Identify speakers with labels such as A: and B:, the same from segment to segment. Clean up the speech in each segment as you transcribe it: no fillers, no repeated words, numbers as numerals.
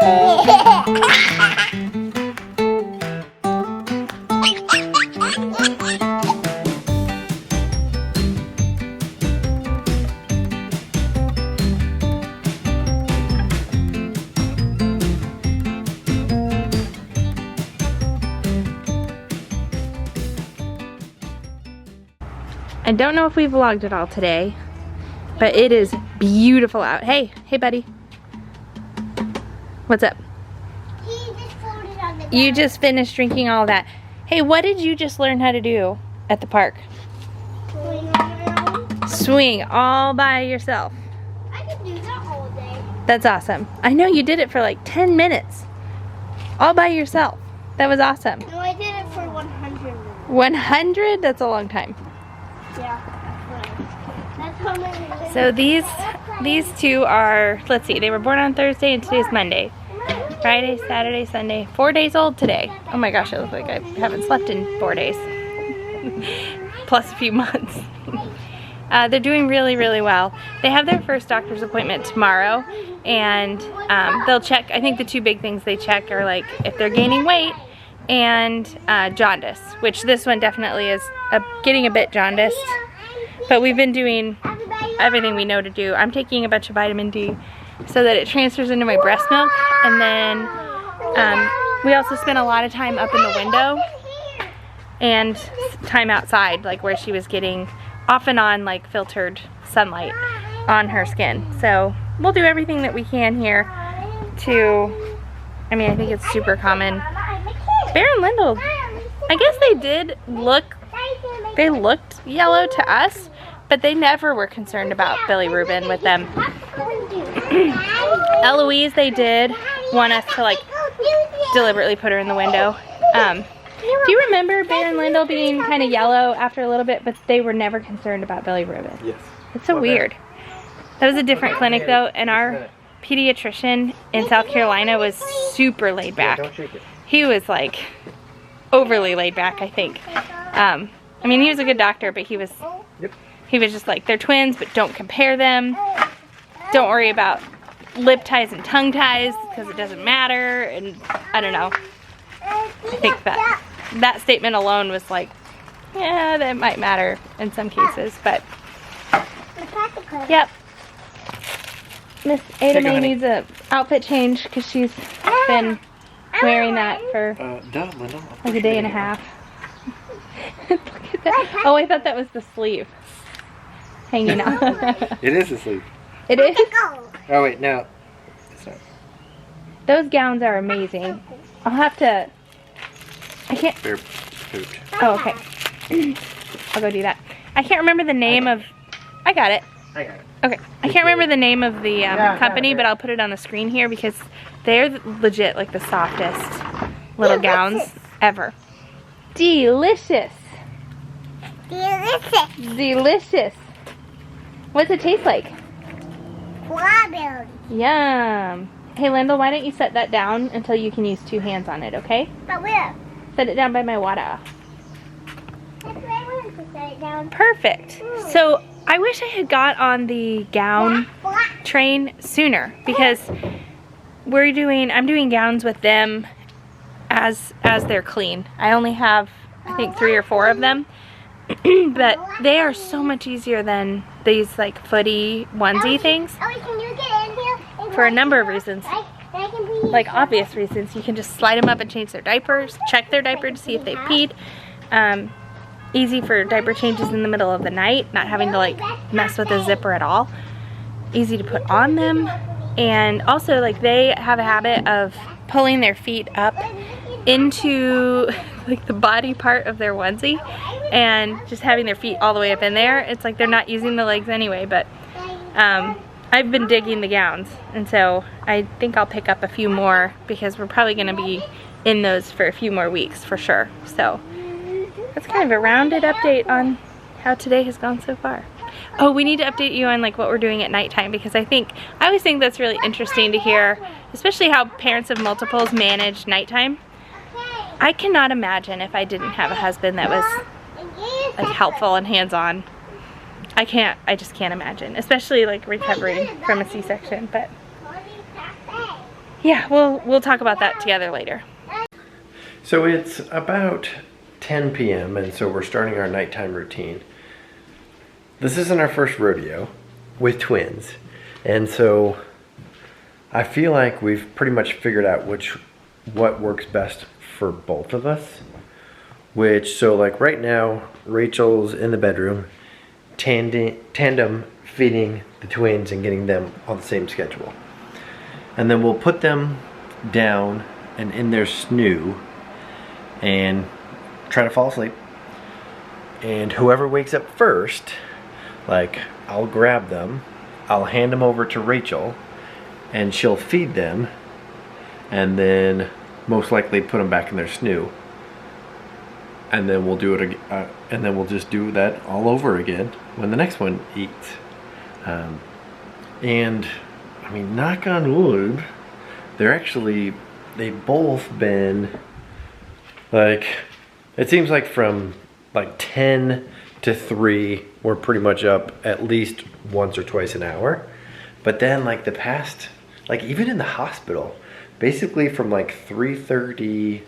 A: I don't know if we vlogged it all today, but it is beautiful out. Hey buddy. What's up?
B: He just folded on the ground.
A: You just finished drinking all that. Hey, what did you just learn how to do at the park?
B: Swing around.
A: Swing all by yourself.
B: I could do that all day.
A: That's awesome. I know you did it for like 10 minutes. All by yourself. That was awesome.
B: No, I did it for 100 minutes.
A: 100? That's a long time.
B: Yeah, that's how many.
A: So these two are, let's see, they were born on Thursday and today's Monday. Friday, Saturday, Sunday, 4 days old today. Oh my gosh, it looks like I haven't slept in 4 days. Plus a few months. They're doing really, really well. They have their first doctor's appointment tomorrow, and they'll check, I think the two big things they check are like if they're gaining weight and jaundice, which this one definitely is getting a bit jaundiced. But we've been doing everything we know to do. I'm taking a bunch of vitamin D so that it transfers into my breast milk, and then we also spent a lot of time up in the window and time outside, like where she was getting off and on like filtered sunlight on her skin. So we'll do everything that we can here to, I mean, I think it's super common. Berend Lyndle, I guess they looked yellow to us, but they never were concerned about bilirubin with them. Eloise, they did want us to like deliberately put her in the window. Do you remember Berend Lyndle being kind of yellow after a little bit, but they were never concerned about bilirubin?
C: Yes.
A: It's so weird. That was a different clinic though, and our pediatrician in South Carolina was super laid back.
C: Don't shake it.
A: He was like overly laid back, I think. I mean, he was a good doctor, but he was just like, they're twins, but don't compare them. Don't worry about lip ties and tongue ties because it doesn't matter. And I don't know. I think that statement alone was like, yeah, that might matter in some cases, but yep. Miss Ada May needs a outfit change because she's been wearing that for like a day and a half. Look at that. Oh, I thought that was the sleeve hanging out.
C: It is a sleeve.
A: It is?
C: Oh wait, no. It's not.
A: Those gowns are amazing. I'll have to, I can't.
C: They're pooped.
A: Oh, okay. I'll go do that. I can't remember the name of, I got it.
C: I got it.
A: Okay. I can't remember the name of the company, but I'll put it on the screen here because they're legit like the softest little gowns ever. Delicious.
B: Delicious.
A: Delicious. What's it taste like?
B: Strawberry.
A: Yum. Hey, Lyndle, why don't you set that down until you can use 2 hands on it, okay?
B: But where?
A: Set it down by my water.
B: That's where I wanted to set it down.
A: Perfect. So I wish I had got on the gown train sooner because I'm doing gowns with them as they're clean. I only have, I think, 3 or 4 of them. But they are so much easier than these like footy onesie things
B: Can you get in here?
A: for a number of reasons. Like obvious reasons. You can just slide them up and change their diapers, check their diaper to see if they peed. Easy for diaper changes in the middle of the night, not having to like mess with the zipper at all. Easy to put on them. And also like they have a habit of pulling their feet up into like the body part of their onesie and just having their feet all the way up in there. It's like they're not using the legs anyway, but I've been digging the gowns, and so I think I'll pick up a few more because we're probably going to be in those for a few more weeks for sure. So that's kind of a rounded update on how today has gone so far. Oh, we need to update you on like what we're doing at nighttime because I always think that's really interesting to hear, especially how parents of multiples manage nighttime. I cannot imagine if I didn't have a husband that was like helpful and hands-on. I just can't imagine, especially like recovering from a C-section, but yeah, we'll talk about that together later.
D: So it's about 10 p.m. and so we're starting our nighttime routine. This isn't our first rodeo with twins, and so I feel like we've pretty much figured out what works best for both of us. So like right now, Rachel's in the bedroom, tandem feeding the twins and getting them on the same schedule. And then we'll put them down and in their snoo and try to fall asleep. And whoever wakes up first, like I'll grab them, I'll hand them over to Rachel, and she'll feed them, and then most likely put them back in their snoo. And then we'll do it, and then we'll just do that all over again when the next one eats. And I mean, knock on wood, they've both been like, it seems like from like 10 to 3, we're pretty much up at least once or twice an hour. But then like the past, like even in the hospital, basically from like 3:30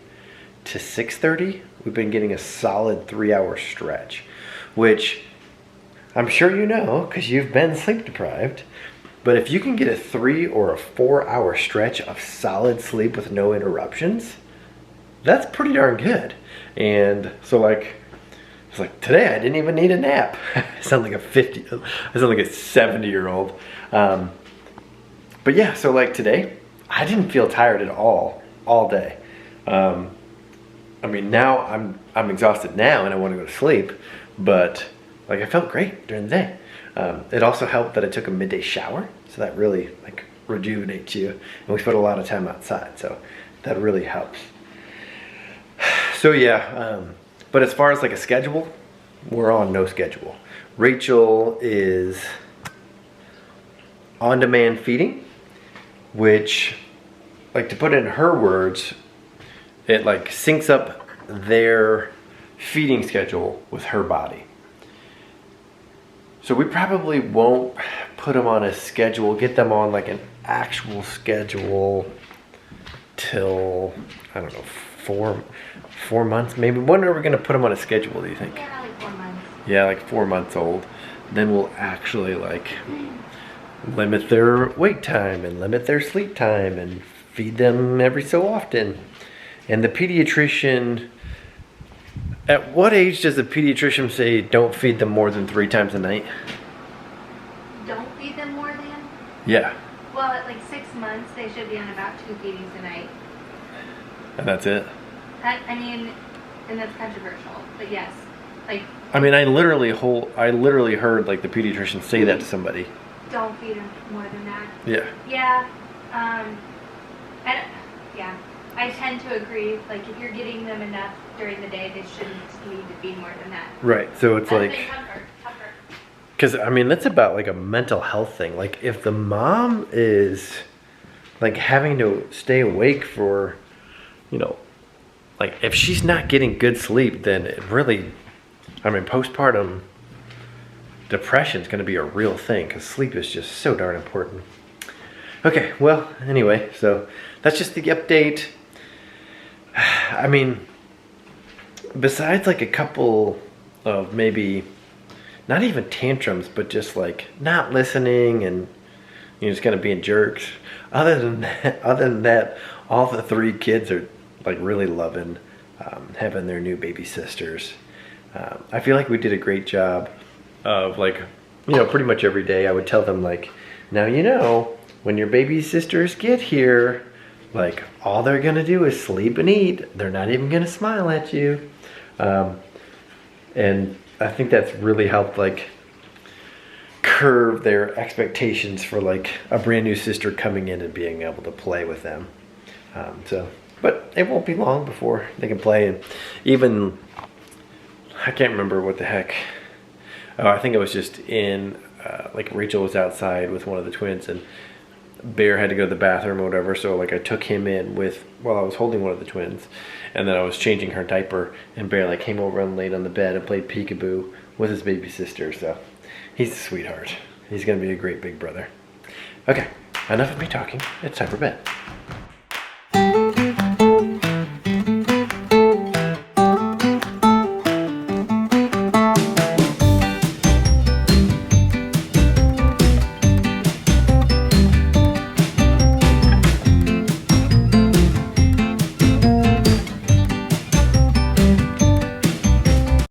D: to 6:30, we've been getting a solid 3-hour stretch, which I'm sure you know because you've been sleep deprived. But if you can get a 3 or a 4-hour stretch of solid sleep with no interruptions, that's pretty darn good. And so like, it's like today I didn't even need a nap. I sound like a 70-year-old. But yeah, so like today, I didn't feel tired at all day. I mean, now I'm exhausted now and I want to go to sleep, but like I felt great during the day. It also helped that I took a midday shower, so that really like rejuvenates you. And we spent a lot of time outside, so that really helps. So yeah, but as far as like a schedule, we're on no schedule. Rachel is on-demand feeding, which, like to put it in her words, it like syncs up their feeding schedule with her body. So we probably won't put them on a schedule, get them on like an actual schedule till, I don't know, four months maybe. When are we gonna put them on a schedule, do you think?
A: Yeah, like 4 months.
D: Yeah, like 4 months old. Then we'll actually like limit their wake time and limit their sleep time and feed them every so often. And the pediatrician, at what age does the pediatrician say don't feed them more than 3 times a night?
A: Don't feed them more than?
D: Yeah.
A: Well, at like 6 months, they should be on about 2 feedings a night.
D: And that's it?
A: I mean, and that's controversial, but yes. Like,
D: I mean, I literally heard like the pediatrician say that to somebody.
A: Don't feed them more than that.
D: Yeah.
A: Yeah. Yeah. I tend to agree. Like, if you're getting them enough during the day, they shouldn't need to feed more than that.
D: Right. So it's
A: That's
D: like,
A: been tougher.
D: because I mean, that's about like a mental health thing. Like, if the mom is like having to stay awake for, you know, like if she's not getting good sleep, then it really, I mean, postpartum depression is going to be a real thing because sleep is just so darn important. Okay, well, anyway, so that's just the update. I mean, besides like a couple of maybe not even tantrums, but just like not listening and you're just kind of being jerks. Other than that, all the 3 kids are like really loving having their new baby sisters. I feel like we did a great job of like, you know, pretty much every day I would tell them like, now you know, when your baby sisters get here, like all they're gonna do is sleep and eat. They're not even gonna smile at you. And I think that's really helped like curve their expectations for like a brand new sister coming in and being able to play with them. But it won't be long before they can play. And even, I can't remember what the heck. Oh, I think it was just in, like Rachel was outside with one of the twins and Bear had to go to the bathroom or whatever. So like I took him in while I was holding one of the twins. And then I was changing her diaper and Bear like came over and laid on the bed and played peekaboo with his baby sister. So he's a sweetheart. He's gonna be a great big brother. Okay, enough of me talking. It's time for bed.